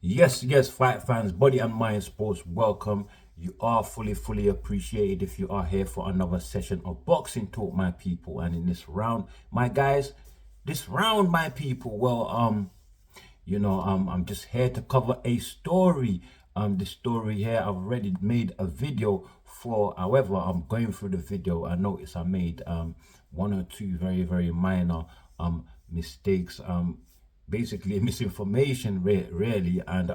Yes, fight fans, body and mind sports, welcome. You are fully appreciated if you are here for another session of boxing talk, my people. And in this round, my guys, this round, my people, I'm just here to cover a story. The story here, I've already made a video for. However, I'm going through the video. I noticed I made one or two very minor mistakes. Basically misinformation, really, and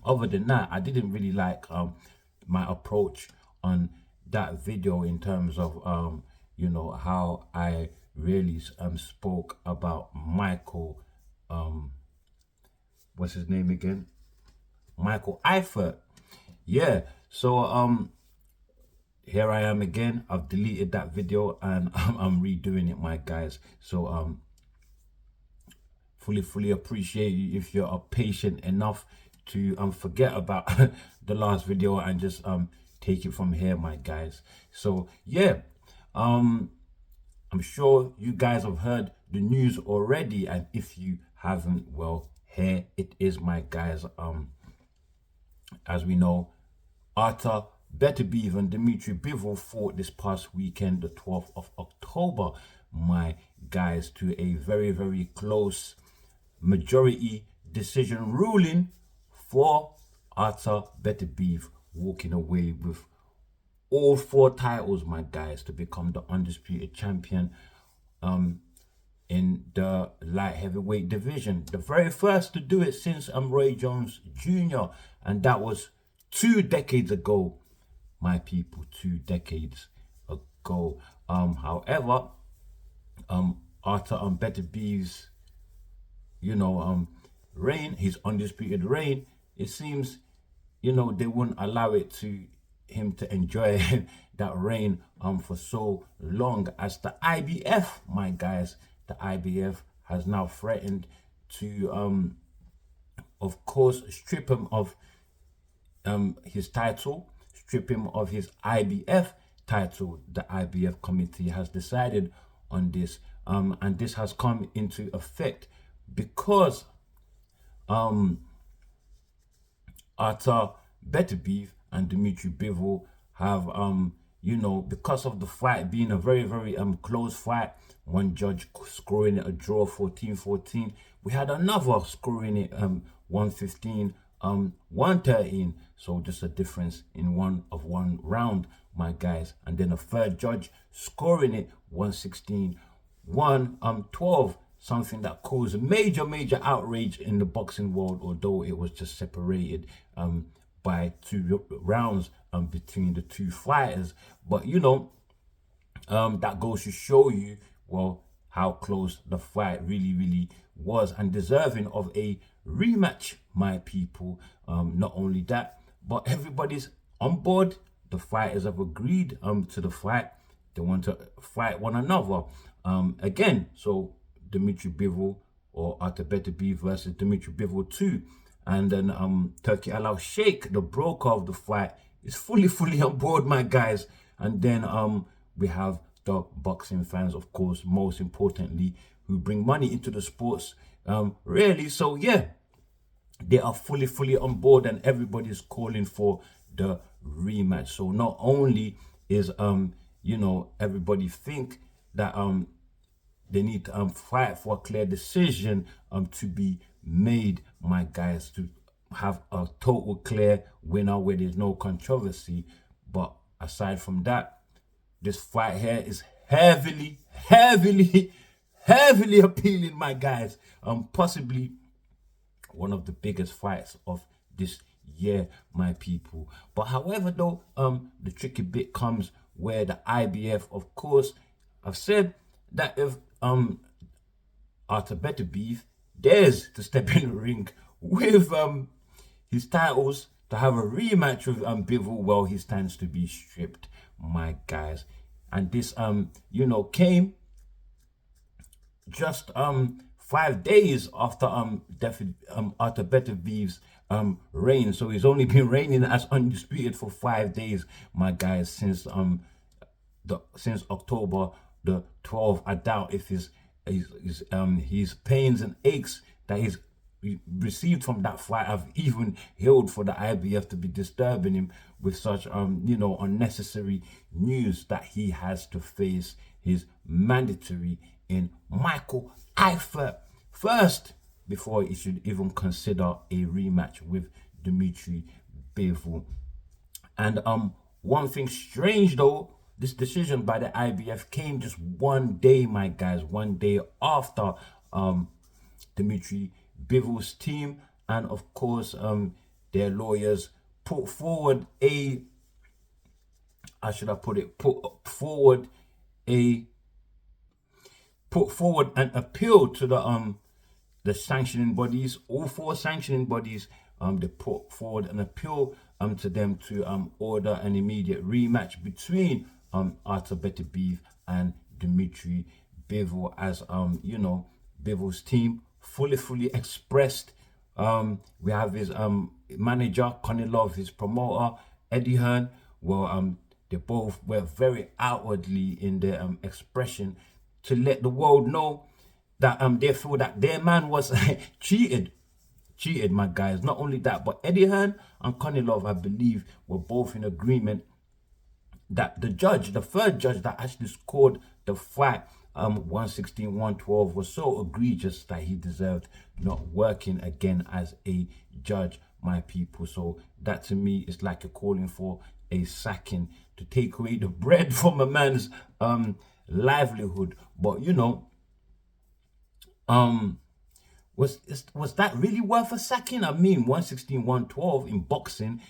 other than that, I didn't really like my approach on that video in terms of how I really spoke about Michael, what's his name again? Michael Eifert. Yeah. So here I am again. I've deleted that video and I'm redoing it, my guys. So fully appreciate you if you're patient enough to forget about the last video and just take it from here, my guys. So yeah, I'm sure you guys have heard the news already, and if you haven't, well, here it is, my guys. As we know, Atur Beterbiev and Dimitri Bivol fought this past weekend, the 12th of October, my guys, to a very close majority decision ruling for Atur Beterbiev, walking away with all 4 titles, my guys, to become the undisputed champion in the light heavyweight division. The very first to do it since Roy Jones Jr. And that was 2 decades ago, my people, 2 decades ago. However, Atur Beterbiev's reign, his undisputed reign, it seems, they wouldn't allow it to him to enjoy that reign for so long, as the IBF, my guys, the IBF has now threatened to of course strip him of his title, strip him of his IBF title. The IBF committee has decided on this, and this has come into effect because Atur Beterbiev and Dimitri Bivol have because of the fight being a very close fight, one judge scoring it a draw 14-14, we had another scoring it 115 113, so just a difference in one round, my guys, and then a third judge scoring it 116 112, something that caused major outrage in the boxing world, although it was just separated by 2 rounds between the 2 fighters. But that goes to show you, well, how close the fight really was, and deserving of a rematch, my people. Not only that, but everybody's on board. The fighters have agreed to the fight. They want to fight one another again. So Dimitri Bivol, or Atur Beterbiev versus Dimitri Bivol 2. And then Turki Al Sheikh, the broker of the fight, is fully on board, my guys. And then we have the boxing fans, of course, most importantly, who bring money into the sports, really. So yeah, they are fully on board, and everybody's calling for the rematch. So not only is everybody think that they need to fight for a clear decision to be made, my guys, to have a total clear winner where there's no controversy. But aside from that, this fight here is heavily appealing, my guys. Possibly one of the biggest fights of this year, my people. But however, though, the tricky bit comes where the IBF, of course, have said that if Atur Beterbiev dares to step in the ring with his titles to have a rematch with Bivol, well, he stands to be stripped, my guys. And this came just 5 days after Atur Beterbiev's reign. So he's only been reigning as undisputed for 5 days, my guys, since October the 12th. I doubt if his pains and aches that he's received from that fight have even hailed for the IBF to be disturbing him with such unnecessary news that he has to face his mandatory in Michael Eifert first before he should even consider a rematch with Dimitri Bivol. And one thing strange though, this decision by the IBF came just one day, my guys, one day after Dimitri Bivol's team and of course their lawyers put forward a put forward an appeal to the sanctioning bodies. All four sanctioning bodies they put forward an appeal to them to order an immediate rematch between Atur Beterbiev and Dimitri Bivol, as Bivol's team fully expressed. We have his manager Konilov, his promoter Eddie Hearn. Well, they both were very outwardly in their expression to let the world know that they feel that their man was cheated, my guys. Not only that, but Eddie Hearn and Konilov, I believe, were both in agreement that the third judge that actually scored the fight 116-112 was so egregious that he deserved not working again as a judge, my people. So that to me is like you're calling for a sacking to take away the bread from a man's livelihood. But was that really worth a sacking? I mean, 116-112 in boxing,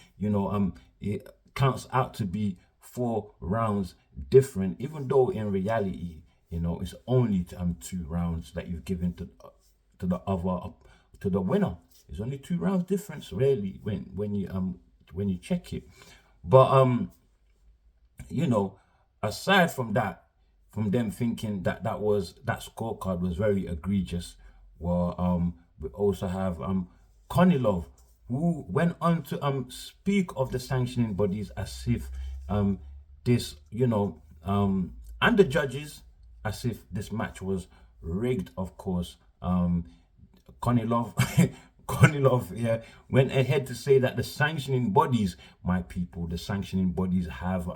it counts out to be 4 rounds different, even though in reality, it's only 2 rounds that you've given to the winner. It's only 2 rounds difference, really, when you check it. But aside from that, from them thinking that scorecard was very egregious, well, we also have Konilov, who went on to speak of the sanctioning bodies as if this, and the judges, as if this match was rigged, of course. Konilov went ahead to say that the sanctioning bodies, my people, the sanctioning bodies have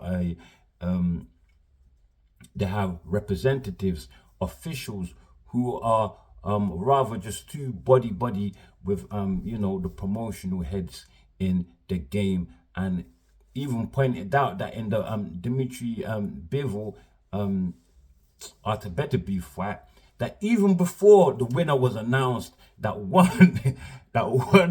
they have representatives, officials who are rather just too buddy with the promotional heads in the game, and even pointed out that in the Dimitri Bivol Atur Beterbiev fight, that even before the winner was announced, that one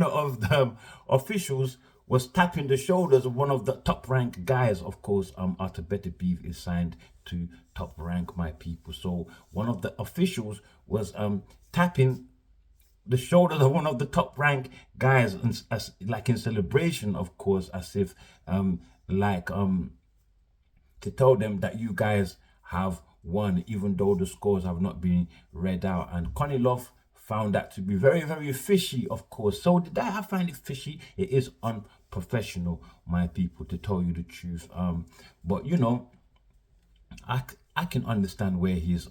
of the officials was tapping the shoulders of one of the top ranked guys. Of course, Atur Beterbiev is signed to Top Rank, my people. So one of the officials was tapping the shoulders of one of the top rank guys, as like in celebration, of course, as if to tell them that you guys have won, even though the scores have not been read out. And Konilov found that to be very fishy, of course. So did I find it fishy? It is unprofessional, my people, to tell you the truth. But I can understand where his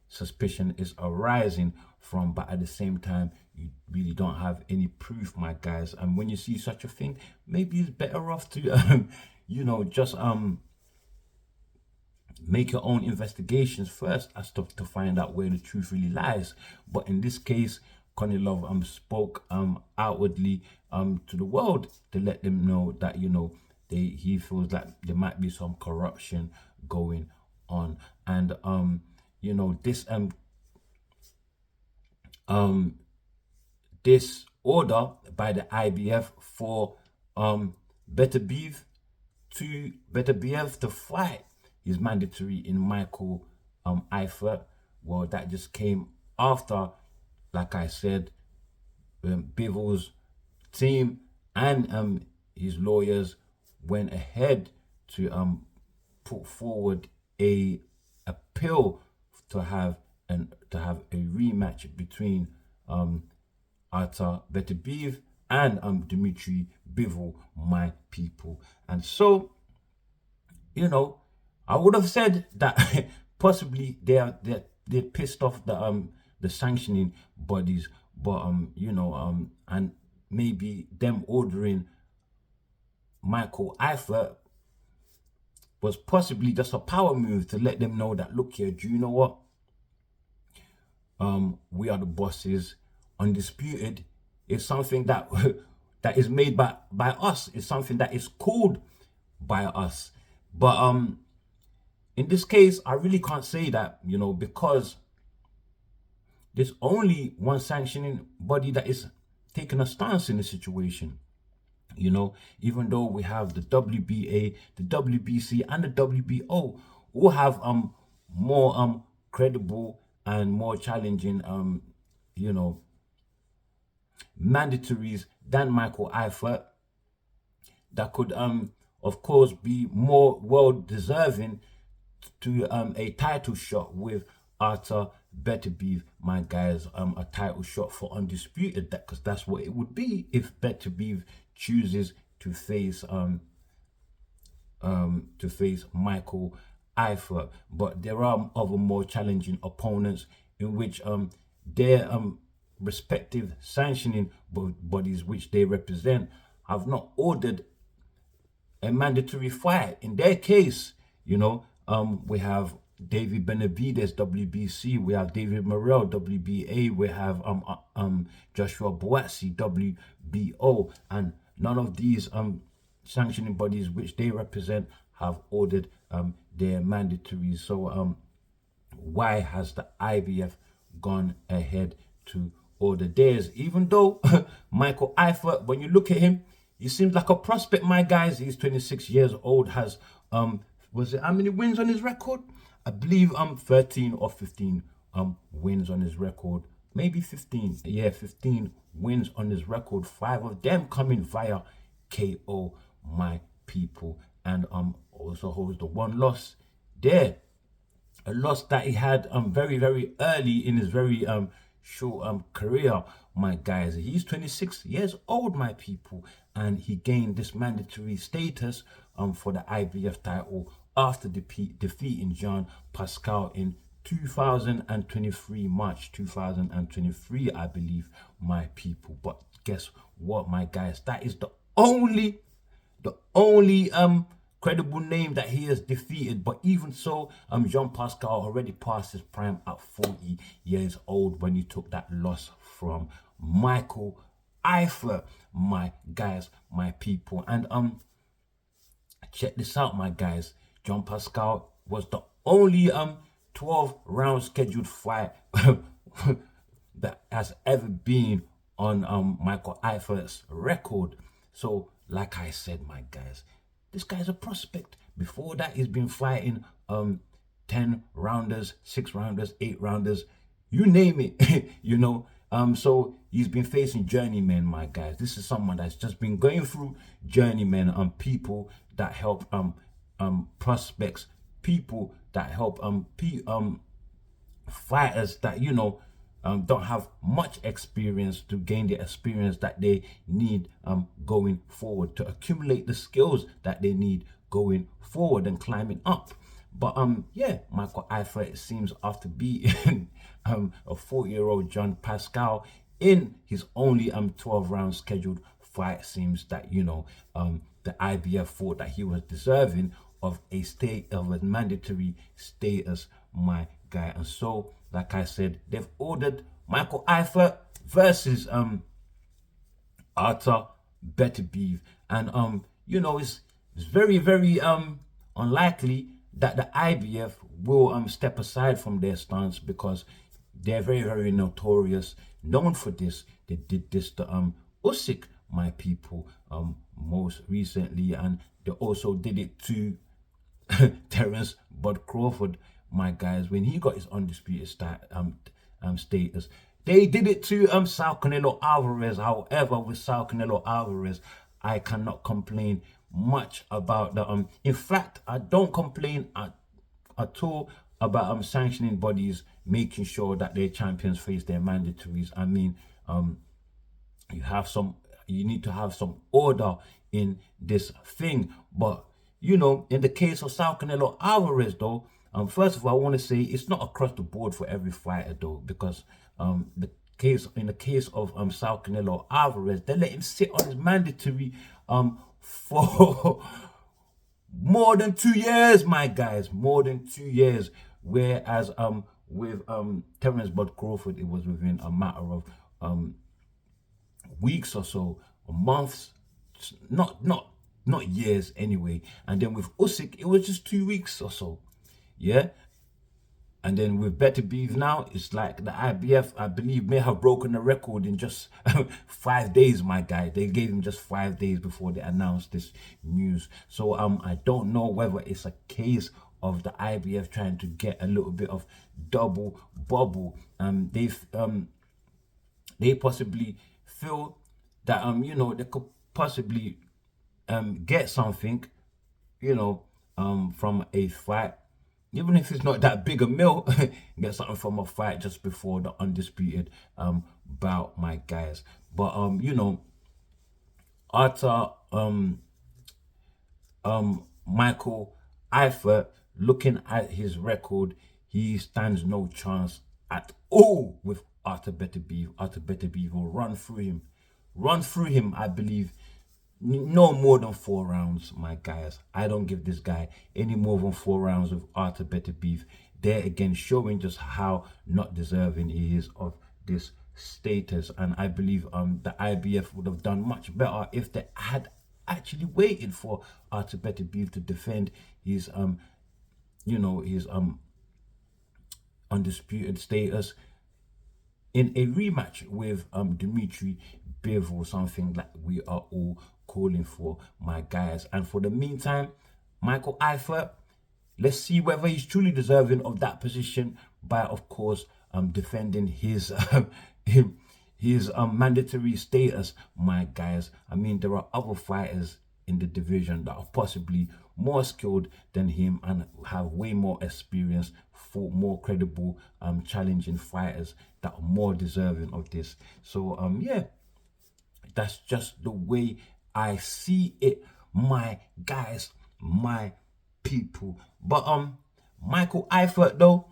suspicion is arising from, but at the same time, you really don't have any proof, my guys. And when you see such a thing, maybe it's better off to just make your own investigations first as to find out where the truth really lies. But in this case, Konilov spoke outwardly to the world to let them know that he feels that there might be some corruption going on. And this order by the IBF for Beterbiev to fight is mandatory in Michael Eifert. Well, that just came after, like I said, Bivol's team and his lawyers went ahead to put forward a appeal to have a rematch between Atur Beterbiev and Dimitri Bivol, my people. And so, I would have said that possibly they're pissed off the sanctioning bodies, but and maybe them ordering Michael Eifert was possibly just a power move to let them know that, look here, do you know what? We are the bosses. Undisputed is something that that is made by us. It's something that is called by us. But in this case, I really can't say that, because there's only one sanctioning body that is taking a stance in the situation. Even though we have the WBA, the WBC, and the WBO, who have more credible and more challenging mandatories than Michael Eifert, that could of course be more well deserving to a title shot with Atur Beterbiev, my guys, a title shot for Undisputed, because that's what it would be if Beterbiev chooses to face Michael Eifert. But there are other more challenging opponents in which their respective sanctioning bodies which they represent have not ordered a mandatory fight. In their case, we have David Benavidez, WBC, we have David Morrell, WBA, we have Joshua Buatsi, WBO, and none of these sanctioning bodies which they represent have ordered their mandatories. So why has the IBF gone ahead to order theirs? Even though Michael Eifert, when you look at him, he seems like a prospect, my guys. He's 26 years old, has was it how many wins on his record? I believe 13 or 15 wins on his record. Maybe 15. Yeah, 15 wins on his record. 5 of them coming via KO, my people. And also holds the one loss there. A loss that he had very, very early in his very short career, my guys. He's 26 years old, my people, and he gained this mandatory status for the IBF title after defeating Jean Pascal in 2023, March 2023, I believe, my people. But guess what, my guys? That is the only credible name that he has defeated. But even so, Jean Pascal already passed his prime at 40 years old when he took that loss from Michael Eifert, my guys, my people. And check this out, my guys. Jean Pascal was the only 12 round scheduled fight that has ever been on Michael Eifert's record. So like I said, my guys, this guy's a prospect. Before that, he's been fighting 10 rounders, 6 rounders, 8 rounders, you name it. So he's been facing journeymen, my guys. This is someone that's just been going through journeymen, people that help prospects, people that help fighters that don't have much experience to gain the experience that they need going forward, to accumulate the skills that they need going forward and climbing up. But yeah, Michael Eifert, it seems, after beating a 40-year-old Jean Pascal in his only 12 round scheduled fight, seems that the IBF thought that he was deserving of a mandatory status, my guy. And so, like I said, they've ordered Michael Eifert versus Atur Beterbiev. And it's very, very unlikely that the IBF will step aside from their stance, because they're very, very notorious, known for this. They did this to Usyk, my people, most recently, and they also did it to Terence Bud Crawford, my guys, when he got his undisputed status. They did it to Saul Canelo Alvarez. However, with Saul Canelo Alvarez, I cannot complain much about the in fact, I don't complain at all about sanctioning bodies making sure that their champions face their mandatories. I mean, you need to have some order in this thing. But in the case of Saul Canelo Alvarez, though, first of all, I want to say it's not across the board for every fighter, though, because in the case of Saul Canelo Alvarez, they let him sit on his mandatory for more than 2 years, my guys, more than 2 years. Whereas with Terence Bud Crawford, it was within a matter of weeks or so, or months, not years anyway. And then with Usyk, it was just 2 weeks or so, yeah. And then with Beterbiev now, it's like the IBF, I believe, may have broken the record in just 5 days, my guy. They gave him just 5 days before they announced this news. So I don't know whether it's a case of the IBF trying to get a little bit of double bubble. They possibly feel that you know, they could possibly get something, you know, from a fight. Even if it's not that big a meal, get something from a fight just before the undisputed bout, my guys. But you know, Arthur Michael Eifert, looking at his record, he stands no chance at all with Artur Beterbiev. Artur Beterbiev will run through him, I believe. No more than 4 rounds, my guys. I don't give this guy any more than 4 rounds with Artur Beterbiev. There again, showing just how not deserving he is of this status. And I believe the IBF would have done much better if they had actually waited for Artur Beterbiev to defend his you know, his undisputed status in a rematch with Dimitri Bivol, something that we are all calling for, my guys. And for the meantime, Michael Eifert, let's see whether he's truly deserving of that position by, of course, defending his mandatory status, my guys. I mean, there are other fighters in the division that are possibly more skilled than him and have way more experience, for more credible challenging fighters that are more deserving of this. So yeah, that's just the way I see it, my guys, my people. But Michael Eifert though,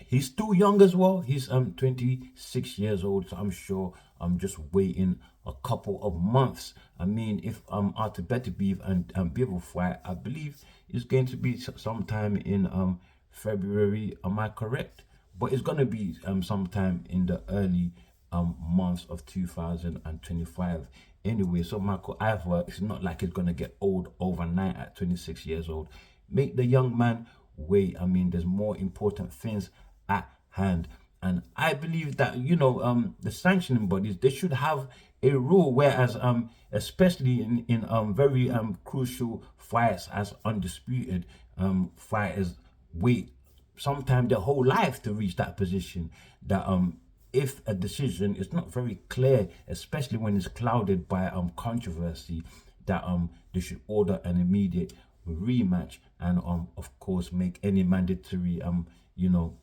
he's still young as well. He's 26 years old, so I'm sure I'm just waiting a couple of months. I mean, if Artur Beterbiev and Bivol fight, I believe it's going to be sometime in February. Am I correct? But it's gonna be sometime in the early months of 2025 anyway. So Michael Eifert, it's not like he's gonna get old overnight at 26 years old. Make the young man wait. I mean, there's more important things at hand. And I believe that, you know, the sanctioning bodies, they should have a rule, whereas especially in very crucial fights as undisputed, fighters wait sometimes their whole life to reach that position. That if a decision is not very clear, especially when it's clouded by controversy, that they should order an immediate rematch and of course make any mandatory you know,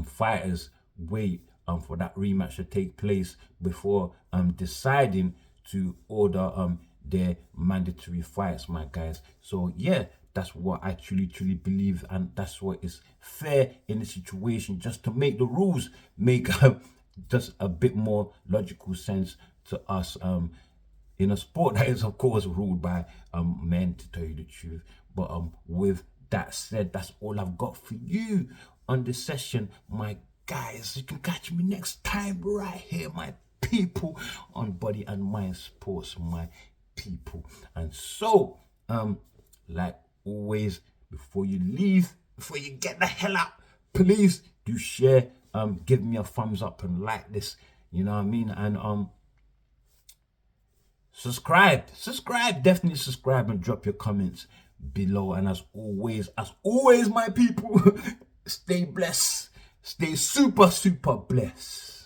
fighters wait for that rematch to take place before deciding to order their mandatory fights, my guys. So yeah, that's what I truly believe, and that's what is fair in the situation, just to make the rules make just a bit more logical sense to us in a sport that is of course ruled by men, to tell you the truth. But with that said, that's all I've got for you on this session, my guys. You can catch me next time right here, my people, on Body and Mind Sports, my people. And so like always, before you leave, before you get the hell out, please do share, give me a thumbs up and like this, you know what I mean, and subscribe, definitely subscribe, and drop your comments below. And as always, my people, stay blessed, stay super blessed.